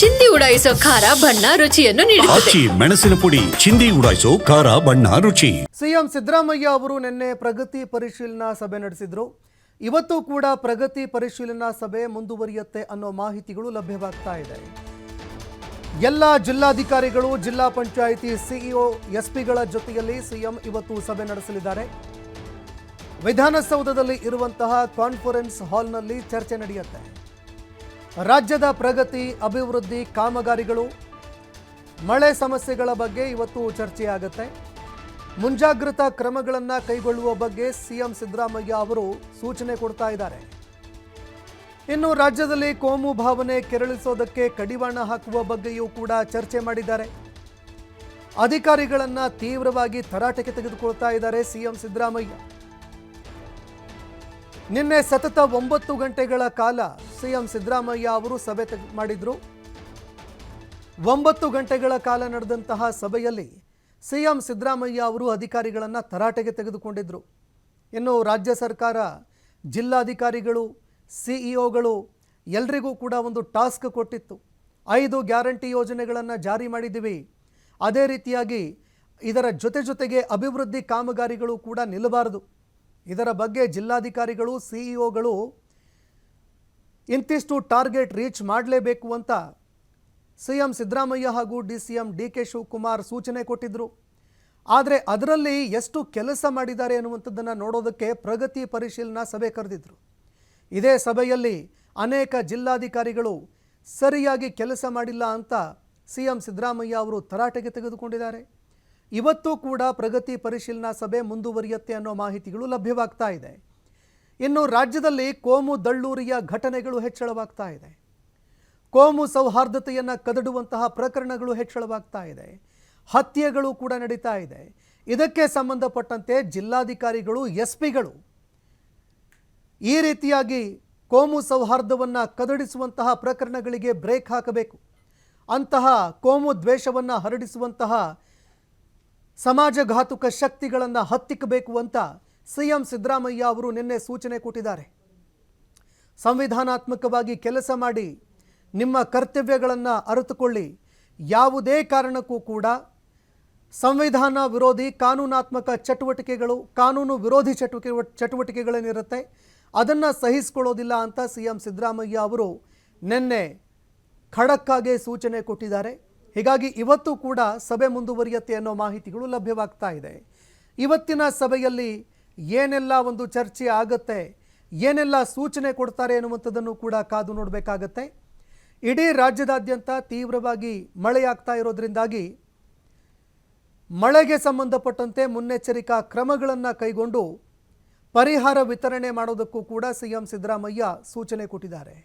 ಚಿಂದಿ ಉಡಾಯಿಸೋ ಖಾರ ಬಣ್ಣ ರುಚಿಯನ್ನು ನೀಡುತ್ತದೆ. ಮೆಣಸಿನ ಪುಡಿ ಚಿಂದಿ ಉಡಾಯಿಸೋ ಖಾರ ಬಣ್ಣ ರುಚಿ. ಸಿಎಂ ಸಿದ್ದರಾಮಯ್ಯ ಅವರು ನಿನ್ನೆ ಪ್ರಗತಿ ಪರಿಶೀಲನಾ ಸಭೆ ನಡೆಸಿದ್ರು. ಇವತ್ತು ಕೂಡ ಪ್ರಗತಿ ಪರಿಶೀಲನಾ ಸಭೆ ಮುಂದುವರಿಯುತ್ತೆ ಅನ್ನೋ ಮಾಹಿತಿಗಳು ಲಭ್ಯವಾಗ್ತಾ ಇದೆ. ಎಲ್ಲ ಜಿಲ್ಲಾಧಿಕಾರಿಗಳು, ಜಿಲ್ಲಾ ಪಂಚಾಯಿತಿ ಸಿಇಒ, ಎಸ್ಪಿಗಳ ಜೊತೆಯಲ್ಲಿ ಸಿಎಂ ಇವತ್ತು ಸಭೆ ನಡೆಸಲಿದ್ದಾರೆ. ವಿಧಾನಸೌಧದಲ್ಲಿ ಇರುವಂತಹ ಕಾನ್ಫರೆನ್ಸ್ ಹಾಲ್ನಲ್ಲಿ ಚರ್ಚೆ ನಡೆಯುತ್ತೆ. ರಾಜ್ಯದ ಪ್ರಗತಿ, ಅಭಿವೃದ್ಧಿ, ಕಾಮಗಾರಿಗಳು, ಮಳೆ ಸಮಸ್ಯೆಗಳ ಬಗ್ಗೆ ಇವತ್ತು ಚರ್ಚೆಯಾಗುತ್ತೆ. ಮುಂಜಾಗ್ರತಾ ಕ್ರಮಗಳನ್ನು ಕೈಗೊಳ್ಳುವ ಬಗ್ಗೆ ಸಿಎಂ ಸಿದ್ದರಾಮಯ್ಯ ಅವರು ಸೂಚನೆ ಕೊಡ್ತಾ ಇದ್ದಾರೆ. ಇನ್ನು ರಾಜ್ಯದಲ್ಲಿ ಕೋಮು ಭಾವನೆ ಕೆರಳಿಸೋದಕ್ಕೆ ಕಡಿವಾಣ ಹಾಕುವ ಬಗ್ಗೆಯೂ ಕೂಡ ಚರ್ಚೆ ಮಾಡಿದ್ದಾರೆ. ಅಧಿಕಾರಿಗಳನ್ನು ತೀವ್ರವಾಗಿ ತರಾಟೆಗೆ ತೆಗೆದುಕೊಳ್ತಾ ಇದ್ದಾರೆ ಸಿಎಂ ಸಿದ್ದರಾಮಯ್ಯ. ನಿನ್ನೆ ಸತತ 9 ಗಂಟೆಗಳ ಕಾಲ ಸಿಎಂ ಸಿದ್ದರಾಮಯ್ಯ ಅವರು ಸಭೆ ಮಾಡಿದ್ರು. 9 ಗಂಟೆಗಳ ಕಾಲ ನಡೆದಂತಹ ಸಭೆಯಲ್ಲಿ ಸಿಎಂ ಸಿದ್ದರಾಮಯ್ಯ ಅವರು ಅಧಿಕಾರಿಗಳನ್ನು ತರಾಟೆಗೆ ತೆಗೆದುಕೊಂಡಿದ್ರು. ಇನ್ನು ರಾಜ್ಯ ಸರ್ಕಾರ, ಜಿಲ್ಲಾಧಿಕಾರಿಗಳು, ಸಿಇಒಗಳು ಎಲ್ರಿಗೂ ಕೂಡ ಒಂದು ಟಾಸ್ಕ್ ಕೊಟ್ಟಿತ್ತು. 5 ಗ್ಯಾರಂಟಿ ಯೋಜನೆಗಳನ್ನು ಜಾರಿ ಮಾಡಿದ್ದೀವಿ. ಅದೇ ರೀತಿಯಾಗಿ ಇದರ ಜೊತೆಗೆ ಅಭಿವೃದ್ಧಿ ಕಾಮಗಾರಿಗಳು ಕೂಡ ನಿಲ್ಲಬಾರದು. ಇದರ ಬಗ್ಗೆ ಜಿಲ್ಲಾಧಿಕಾರಿಗಳು, ಸಿಇಒಗಳು ಇಂತಿಷ್ಟು ಟಾರ್ಗೆಟ್ ರೀಚ್ ಮಾಡಲೇಬೇಕು ಅಂತ ಸಿಎಂ ಸಿದ್ದರಾಮಯ್ಯ ಹಾಗೂ ಡಿಸಿಎಂ ಡಿಕೆ ಶಿವಕುಮಾರ್ ಸೂಚನೆ ಕೊಟ್ಟಿದ್ದರು. ಆದರೆ ಅದರಲ್ಲಿ ಎಷ್ಟು ಕೆಲಸ ಮಾಡಿದ್ದಾರೆ ಅನ್ನುವಂಥದ್ದನ್ನು ನೋಡೋದಕ್ಕೆ ಪ್ರಗತಿ ಪರಿಶೀಲನಾ ಸಭೆ ಕರೆದಿದ್ರು. ಇದೇ ಸಭೆಯಲ್ಲಿ ಅನೇಕ ಜಿಲ್ಲಾಧಿಕಾರಿಗಳು ಸರಿಯಾಗಿ ಕೆಲಸ ಮಾಡಿಲ್ಲ ಅಂತ ಸಿಎಂ ಸಿದ್ದರಾಮಯ್ಯ ಅವರು ತರಾಟೆಗೆ ತೆಗೆದುಕೊಂಡಿದ್ದಾರೆ. ಇವತ್ತು ಕೂಡ ಪ್ರಗತಿ ಪರಿಶೀಲನಾ ಸಭೆ ಮುಂದುವರಿಯುತ್ತೆ ಅನ್ನೋ ಮಾಹಿತಿಗಳು ಲಭ್ಯವಾಗ್ತಾ ಇದೆ. ಇನ್ನು ರಾಜ್ಯದಲ್ಲಿ ಕೋಮು ದಳ್ಳೂರಿಯ ಘಟನೆಗಳು ಹೆಚ್ಚಳವಾಗ್ತಾ ಇದೆ. ಕೋಮು ಸೌಹಾರ್ದತೆಯನ್ನು ಕದಡುವಂತಹ ಪ್ರಕರಣಗಳು ಹೆಚ್ಚಳವಾಗ್ತಾ ಇದೆ. ಹತ್ಯೆಗಳು ಕೂಡ ನಡೀತಾ ಇದೆ. ಇದಕ್ಕೆ ಸಂಬಂಧಪಟ್ಟಂತೆ ಜಿಲ್ಲಾಧಿಕಾರಿಗಳು, ಎಸ್ಪಿಗಳು ಈ ರೀತಿಯಾಗಿ ಕೋಮು ಸೌಹಾರ್ದವನ್ನು ಕದಡಿಸುವಂತಹ ಪ್ರಕರಣಗಳಿಗೆ ಬ್ರೇಕ್ ಹಾಕಬೇಕು. ಅಂತಹ ಕೋಮು ದ್ವೇಷವನ್ನು ಹರಡಿಸುವಂತಹ ಸಮಾಜಘಾತುಕ ಶಕ್ತಿಗಳನ್ನು ಹತ್ತಿಕ್ಕಬೇಕು ಅಂತ ಸಿಎಂ ಸಿದ್ದರಾಮಯ್ಯ ಅವರು ನಿನ್ನೆ ಸೂಚನೆ ಕೊಟ್ಟಿದ್ದಾರೆ. ಸಂವಿಧಾನಾತ್ಮಕವಾಗಿ ಕೆಲಸ ಮಾಡಿ, ನಿಮ್ಮ ಕರ್ತವ್ಯಗಳನ್ನು ಅರಿತುಕೊಳ್ಳಿ. ಯಾವುದೇ ಕಾರಣಕ್ಕೂ ಕೂಡ ಸಂವಿಧಾನ ವಿರೋಧಿ ಕಾನೂನಾತ್ಮಕ ಚಟುವಟಿಕೆಗಳು, ಕಾನೂನು ವಿರೋಧಿ ಚಟುವಟಿಕೆಗಳೇನಿರುತ್ತೆ ಅದನ್ನು ಸಹಿಸಿಕೊಳ್ಳೋದಿಲ್ಲ ಅಂತ ಸಿಎಂ ಸಿದ್ದರಾಮಯ್ಯ ಅವರು ನಿನ್ನೆ ಖಡಕ್ಕಾಗಿ ಸೂಚನೆ ಕೊಟ್ಟಿದ್ದಾರೆ. ಹೀಗಾಗಿ ಇವತ್ತು ಕೂಡ ಸಭೆ ಮುಂದುವರಿಯುತ್ತೆ ಅನ್ನೋ ಮಾಹಿತಿಗಳು ಲಭ್ಯವಾಗ್ತಾ ಇದೆ. ಇವತ್ತಿನ ಸಭೆಯಲ್ಲಿ ಏನೆಲ್ಲ ಒಂದು ಚರ್ಚೆ ಆಗುತ್ತೆ, ಏನೆಲ್ಲ ಸೂಚನೆ ಕೊಡ್ತಾರೆ ಅನ್ನುವಂಥದ್ದನ್ನು ಕೂಡ ಕಾದು ನೋಡಬೇಕಾಗತ್ತೆ. ಇಡೀ ರಾಜ್ಯದಾದ್ಯಂತ ತೀವ್ರವಾಗಿ ಮಳೆಯಾಗ್ತಾ ಇರೋದ್ರಿಂದಾಗಿ ಮಳೆಗೆ ಸಂಬಂಧಪಟ್ಟಂತೆ ಮುನ್ನೆಚ್ಚರಿಕಾ ಕ್ರಮಗಳನ್ನು ಕೈಗೊಂಡು ಪರಿಹಾರ ವಿತರಣೆ ಮಾಡೋದಕ್ಕೂ ಕೂಡ ಸಿಎಂ ಸಿದ್ದರಾಮಯ್ಯ ಸೂಚನೆ ಕೊಟ್ಟಿದ್ದಾರೆ.